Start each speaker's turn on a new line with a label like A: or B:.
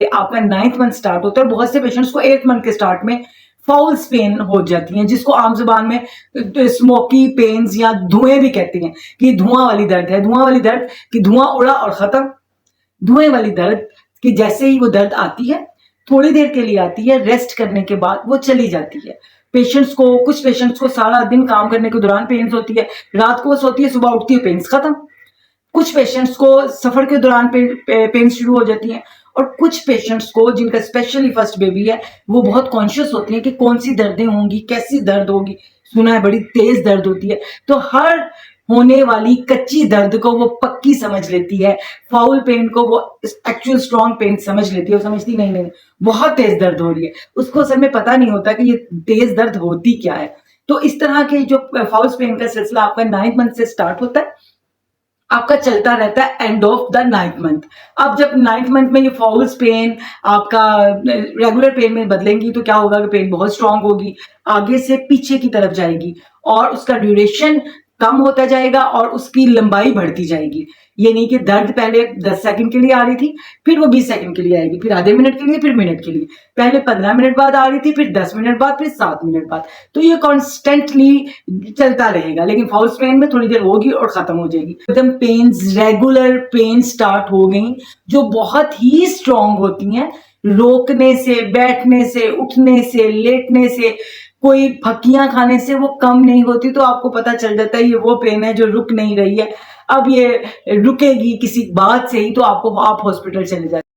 A: आपका 9th month start होता है और बहुत से पेशेंट्स को 8th मंथ के स्टार्ट में फाउल्स पेन हो जाती हैं, जिसको आम जुबान में स्मोकी पेन्स या धुएं भी कहते हैं कि धुआं वाली दर्द है। धुआं वाली दर्द कि धुआं उड़ा और खत्म। धुएं वाली दर्द कि जैसे ही वो दर्द आती है, थोड़ी देर के लिए आती है, रेस्ट करने के बाद वो चली जाती है। कुछ पेशेंट्स को सारा दिन काम करने के दौरान पेन्स होती है, रात को सोती है, सुबह उठती है, पेन्स खत्म। कुछ पेशेंट्स को सफर के दौरान पेन शुरू हो जाती हैं और कुछ पेशेंट्स को जिनका स्पेशली फर्स्ट बेबी है वो बहुत कॉन्शियस होती हैं कि कौन सी दर्दें होंगी, कैसी दर्द होगी। सुना है बड़ी तेज दर्द होती है, तो हर होने वाली कच्ची दर्द को वो पक्की समझ लेती है, फाउल पेन को वो एक्चुअल स्ट्रॉन्ग पेन समझ लेती है। वो समझती नहीं नहीं बहुत तेज दर्द हो रही है, उसको असल में पता नहीं होता कि ये तेज दर्द होती क्या है। तो इस तरह के जो फाउल पेन का सिलसिला आपका 9th मंथ से स्टार्ट होता है, आपका चलता रहता है end of the 9th month. अब जब 9th मंथ में ये फाउल्स पेन आपका रेगुलर पेन में बदलेंगी तो क्या होगा कि पेन बहुत स्ट्रांग होगी, आगे से पीछे की तरफ जाएगी और उसका ड्यूरेशन कम होता जाएगा और उसकी लंबाई बढ़ती जाएगी। ये नहीं कि दर्द पहले 10 सेकंड के लिए आ रही थी, फिर वो 20 सेकंड के लिए आएगी, फिर आधे मिनट के लिए, फिर मिनट के लिए। पहले 15 मिनट बाद आ रही थी, फिर 10 मिनट बाद, फिर 7 मिनट बाद। तो ये कॉन्स्टेंटली चलता रहेगा, लेकिन फाउल्स पेन में थोड़ी देर होगी और खत्म हो जाएगी। एकदम पेन्स, रेगुलर पेन स्टार्ट हो गई जो बहुत ही स्ट्रांग होती हैं। रोकने से, बैठने से, उठने से, लेटने से, कोई फक्कियां खाने से वो कम नहीं होती। तो आपको पता चल जाता है ये वो पेन है जो रुक नहीं रही है, अब ये रुकेगी किसी बात से ही, तो आप हॉस्पिटल चले जाते हैं।